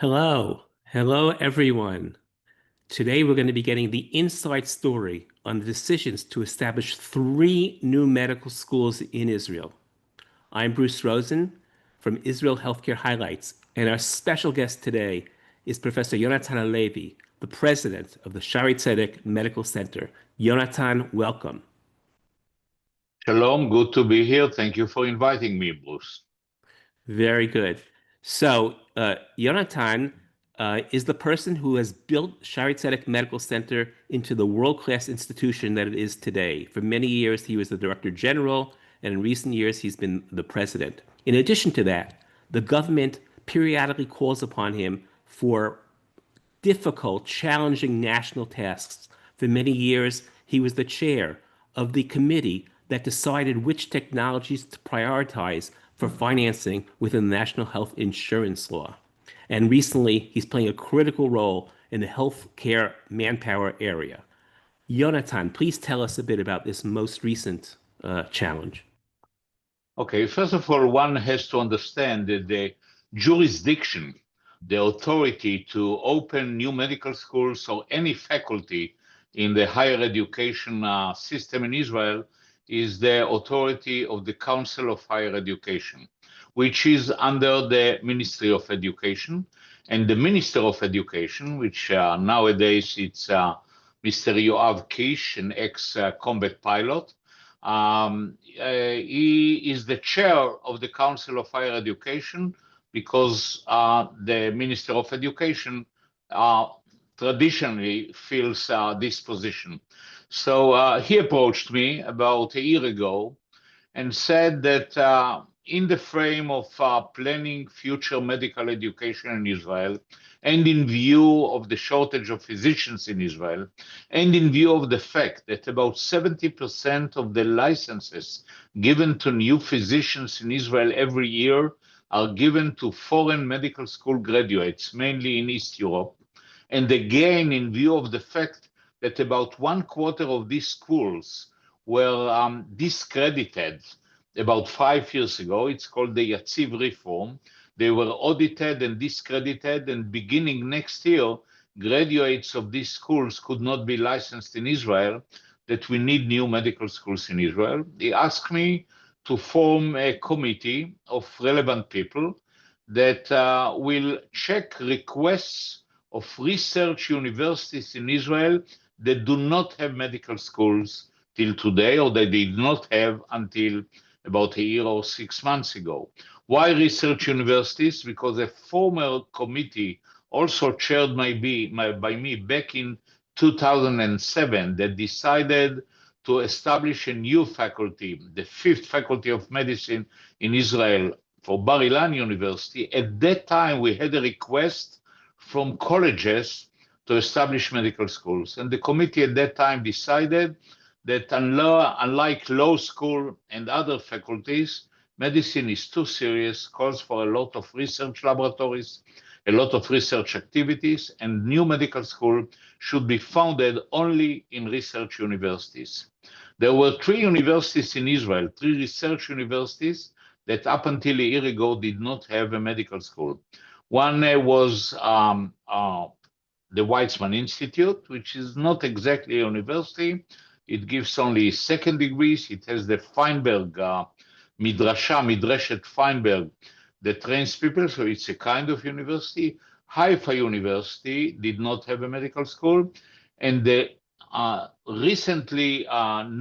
Hello everyone. Today we're going to be getting the inside story on the decisions to establish three new medical schools in Israel. I'm Bruce Rosen from Israel Healthcare Highlights, and our special guest today is Professor Yonatan Halevy, the president of the Shaare Zedek Medical Center. Yonatan, welcome. Shalom, good to be here. Thank you for inviting me, Bruce. Very good. So, Yonatan is the person who has built Shaare Zedek Medical Center into the world-class institution that it is today. For many years, he was the director general, and in recent years, he's been the president. In addition to that, the government periodically calls upon him for difficult, challenging national tasks. For many years, he was the chair of the committee that decided which technologies to prioritize for financing within the National Health Insurance Law. And recently, he's playing a critical role in the healthcare manpower area. Yonatan, please tell us a bit about this most recent challenge. Okay, first of all, one has to understand that the jurisdiction, the authority to open new medical schools or any faculty in the higher education system in Israel is the authority of the Council of Higher Education, which is under the Ministry of Education. And the Minister of Education, which nowadays it's Mr. Yoav Kish, an ex-combat pilot, he is the chair of the Council of Higher Education because the Minister of Education traditionally fills this position. So he approached me about a year ago and said that in the frame of planning future medical education in Israel, and in view of the shortage of physicians in Israel, and in view of the fact that about 70% of the licenses given to new physicians in Israel every year are given to foreign medical school graduates, mainly in East Europe, and again in view of the fact that about 1/4 of these schools were discredited about 5 years ago. It's called the Yatziv reform. They were audited and discredited, and beginning next year, graduates of these schools could not be licensed in Israel, that we need new medical schools in Israel. He asked me to form a committee of relevant people that will check requests of research universities in Israel that do not have medical schools till today, or that they did not have until about a year or 6 months ago. Why research universities? Because a former committee, also chaired by me back in 2007, that decided to establish a new faculty, the 5th faculty of medicine in Israel for Bar Ilan University. At that time, we had a request from colleges to establish medical schools. And the committee at that time decided that unlike law school and other faculties, medicine is too serious, calls for a lot of research laboratories, a lot of research activities, and new medical school should be founded only in research universities. There were 3 universities in Israel, 3 research universities that up until a year ago did not have a medical school. One was the Weitzman Institute, which is not exactly a university. It gives only 2nd degrees. It has the Feinberg Midreshet Feinberg, that trains people, so it's a kind of university. Haifa University did not have a medical school, and the recently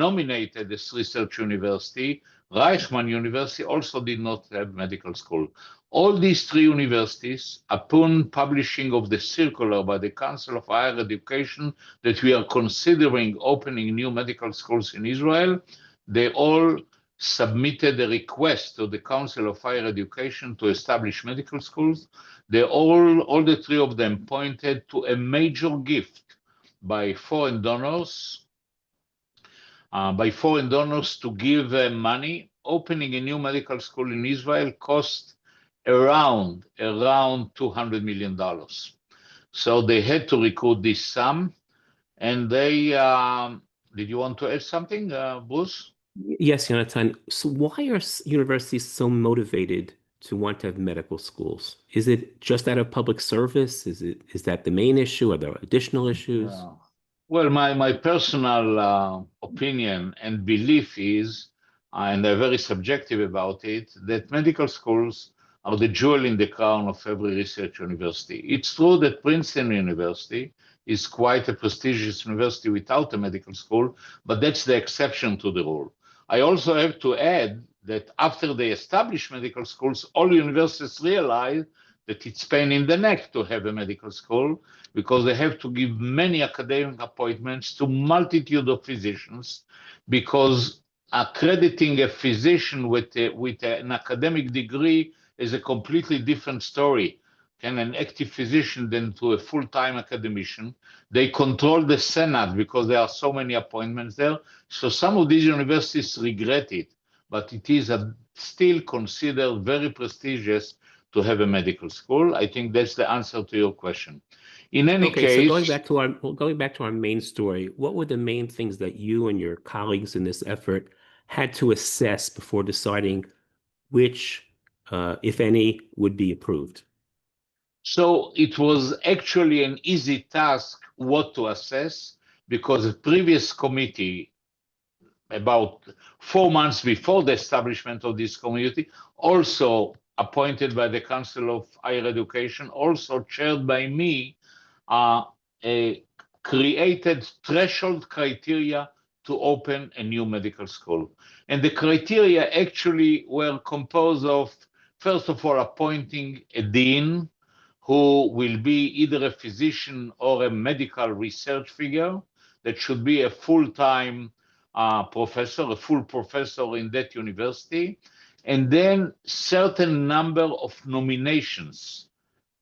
nominated as research university, Reichman University, also did not have medical school. All these 3 universities, upon publishing of the circular by the Council of Higher Education that we are considering opening new medical schools in Israel, they all submitted a request to the Council of Higher Education to establish medical schools. They all the 3 of them pointed to a major gift by foreign donors, to give money. Opening a new medical school in Israel cost around $200 million. So they had to recruit this sum, and they, did you want to add something, Bruce? Yes, Yonatan. So why are universities so motivated to want to have medical schools? Is it just out of public service? Is that the main issue? Are there additional issues? Yeah. Well, my personal opinion and belief is, and I'm very subjective about it, that medical schools are the jewel in the crown of every research university. It's true that Princeton University is quite a prestigious university without a medical school, but that's the exception to the rule. I also have to add that after they established medical schools, all universities realized that it's pain in the neck to have a medical school because they have to give many academic appointments to multitude of physicians, because accrediting a physician with an academic degree is a completely different story than an active physician than to a full-time academician. They control the Senate because there are so many appointments there. So some of these universities regret it, but it is still considered very prestigious to have a medical school. I think that's the answer to your question. In any Okay, so case, going back to our main story, what were the main things that you and your colleagues in this effort had to assess before deciding which, if any, would be approved? so it was actually an easy task what to assess, because the previous committee, about 4 months before the establishment of this committee, also appointed by the Council of Higher Education, also chaired by me, uh, created threshold criteria to open a new medical school. And the criteria actually were composed of, first of all, appointing a dean who will be either a physician or a medical research figure that should be a full-time professor, a full professor in that university, and then certain number of nominations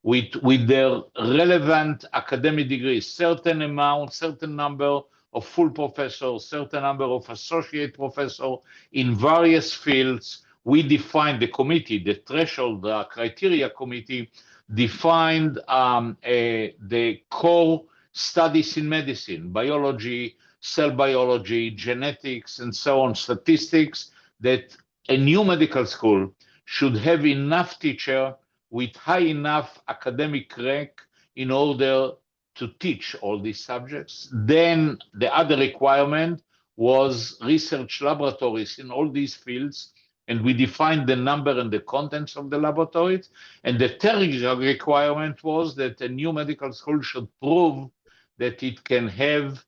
with their relevant academic degrees, certain amount, certain number of full professors, certain number of associate professors in various fields. We defined the committee, the threshold criteria committee, defined the core studies in medicine, biology, cell biology, genetics, and so on, statistics, that a new medical school should have enough teacher with high enough academic rank in order to teach all these subjects. Then the other requirement was research laboratories in all these fields, and we defined the number and the contents of the laboratories. And the third requirement was that a new medical school should prove that it can have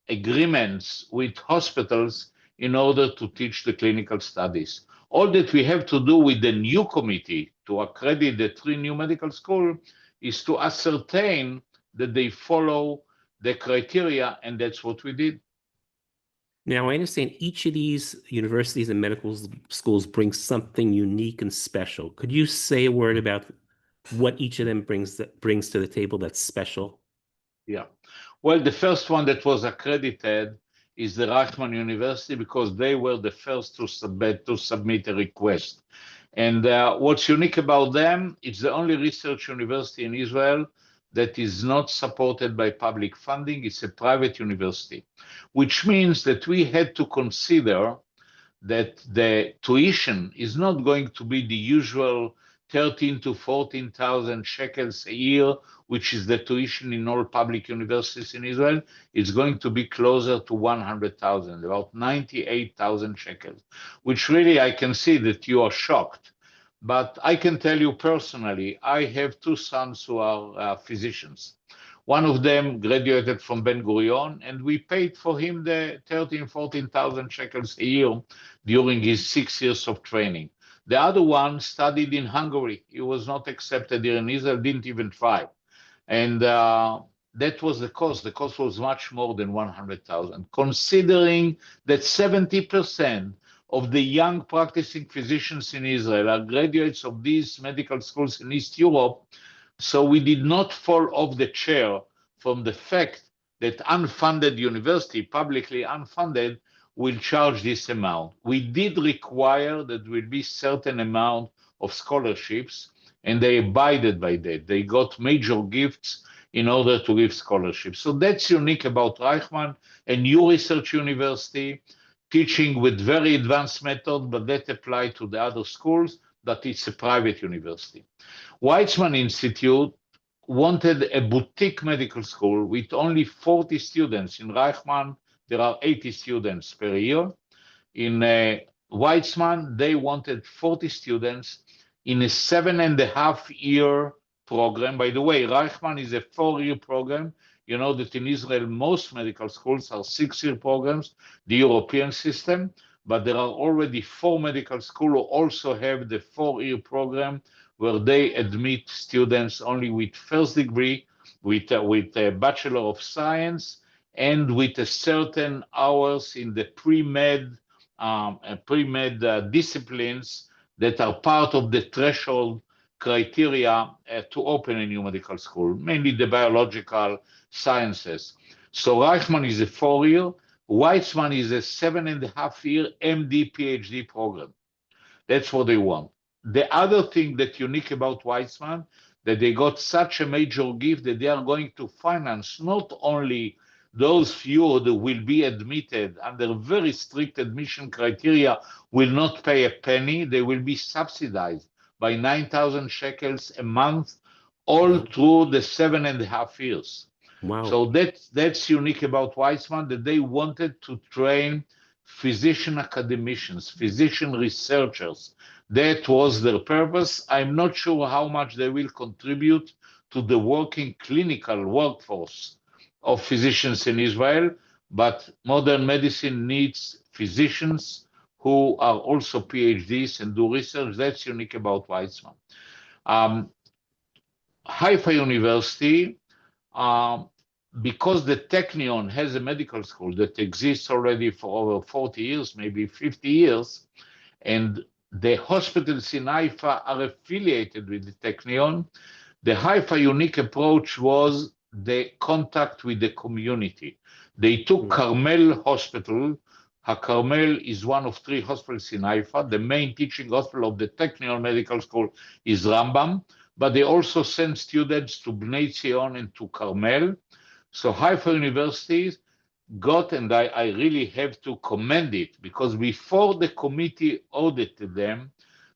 agreements with hospitals in order to teach the clinical studies. All that we have to do with the new committee to accredit the 3 new medical schools is to ascertain that they follow the criteria, and that's what we did. Now, I understand each of these universities and medical schools brings something unique and special. Could you say a word about what each of them brings to the table that's special? Yeah. Well, the first one that was accredited is the Reichman University, because they were the first to submit a request. And what's unique about them, it's the only research university in Israel that is not supported by public funding. It's a private university, which means that we had to consider that the tuition is not going to be the usual 13 to 14,000 shekels a year, which is the tuition in all public universities in Israel. It's going to be closer to 100,000, about 98,000 shekels, which really I can see that you are shocked. But I can tell you personally, I have 2 sons who are physicians. One of them graduated from Ben Gurion, and we paid for him the 13, 14,000 shekels a year during his 6 years of training. The other one studied in Hungary. He was not accepted here in Israel, didn't even try. And that was the cost. The cost was much more than 100,000, considering that 70% of the young practicing physicians in Israel are graduates of these medical schools in East Europe. So we did not fall off the chair from the fact that unfunded university, publicly unfunded, will charge this amount. We did require that there will be certain amount of scholarships, and they abided by that. They got major gifts in order to give scholarships. So that's unique about Reichman, a new research university, teaching with very advanced method, but that apply to the other schools. that it's a private university. Weitzman Institute wanted a boutique medical school with only 40 students. In Reichman, there are 80 students per year. In Weitzman, they wanted 40 students in a 7.5 year program. By the way, Reichman is a 4-year program. You know that in Israel, most medical schools are 6-year programs, the European system, but there are already 4 medical schools who also have the 4-year program where they admit students only with first degree, with a Bachelor of Science, and with a certain hours in the pre-med disciplines that are part of the threshold criteria to open a new medical school, mainly the biological sciences. So Reichman is a 4-year, Weitzman is a 7.5-year MD PhD program. That's what they want. The other thing that's unique about Weitzman, that they got such a major gift that they are going to finance not only those few that will be admitted under very strict admission criteria will not pay a penny, they will be subsidized by 9,000 shekels a month all through the 7.5 years. Wow. So that's unique about Weitzman, that they wanted to train physician academicians, physician researchers. That was their purpose. I'm not sure how much they will contribute to the working clinical workforce of physicians in Israel, but modern medicine needs physicians who are also PhDs and do research. That's unique about Weitzman. Haifa University, because the Technion has a medical school that exists already for over 40 years, maybe 50 years, and the hospitals in Haifa are affiliated with the Technion, the Haifa unique approach was the contact with the community. They took Carmel Hospital. Carmel is one of 3 hospitals in Haifa. The main teaching hospital of the Technion Medical School is Rambam, but they also send students to Bnei Zion and to Carmel. So Haifa University got, and I really have to commend it, because before the committee audited them,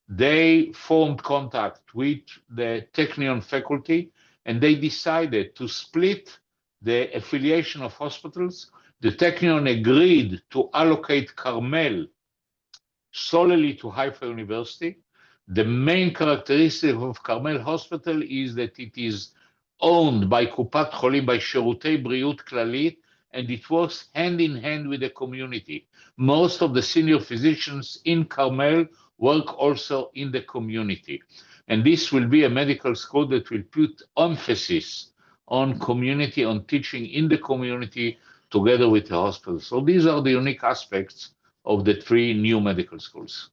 they formed contact with the Technion faculty, and they decided to split the affiliation of hospitals. The Technion agreed to allocate Carmel solely to Haifa University. The main characteristic of Carmel Hospital is that it is owned by Kupat Cholim, by Shirutei Briut Klalit, and it works hand in hand with the community. Most of the senior physicians in Carmel work also in the community. And this will be a medical school that will put emphasis on community, on teaching in the community together with the hospital. So these are the unique aspects of the 3 new medical schools.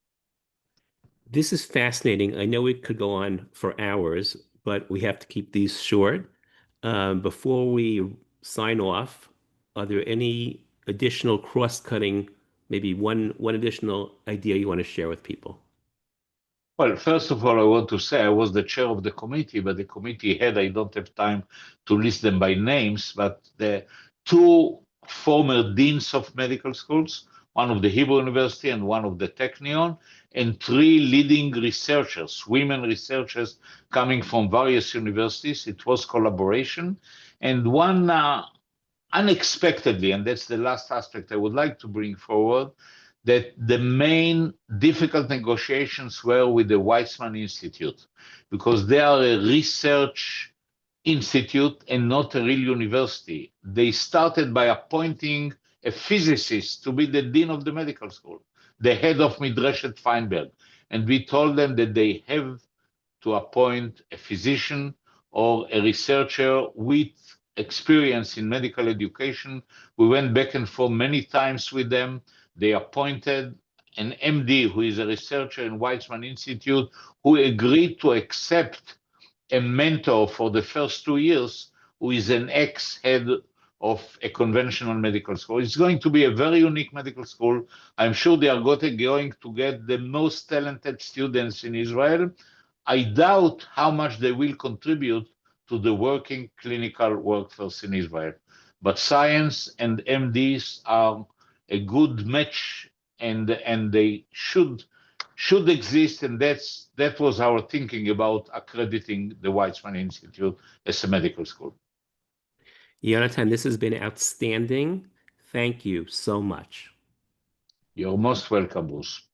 This is fascinating. I know we could go on for hours, but we have to keep these short. Before we sign off, are there any additional cross-cutting, maybe one additional idea you want to share with people? Well, first of all, I want to say I was the chair of the committee, but the committee had, I don't have time to list them by names, but the 2 former deans of medical schools, one of the Hebrew University and one of the Technion, and 3 leading researchers, women researchers coming from various universities. It was collaboration. And one unexpectedly, and that's the last aspect I would like to bring forward, that the main difficult negotiations were with the Weitzman Institute, because they are a research institute and not a real university. They started by appointing a physicist to be the dean of the medical school, the head of Midreshet Feinberg. And we told them that they have to appoint a physician or a researcher with experience in medical education. We went back and forth many times with them. They appointed an MD who is a researcher in Weitzman Institute, who agreed to accept a mentor for the first 2 years, who is an ex-head of a conventional medical school. It's going to be a very unique medical school. I'm sure they are going to get the most talented students in Israel. I doubt how much they will contribute to the working clinical workforce in Israel. But science and MDs are a good match, and they should should exist, and that was our thinking about accrediting the Weitzman Institute as a medical school. Yonatan, this has been outstanding. Thank you so much. You're most welcome, Bruce.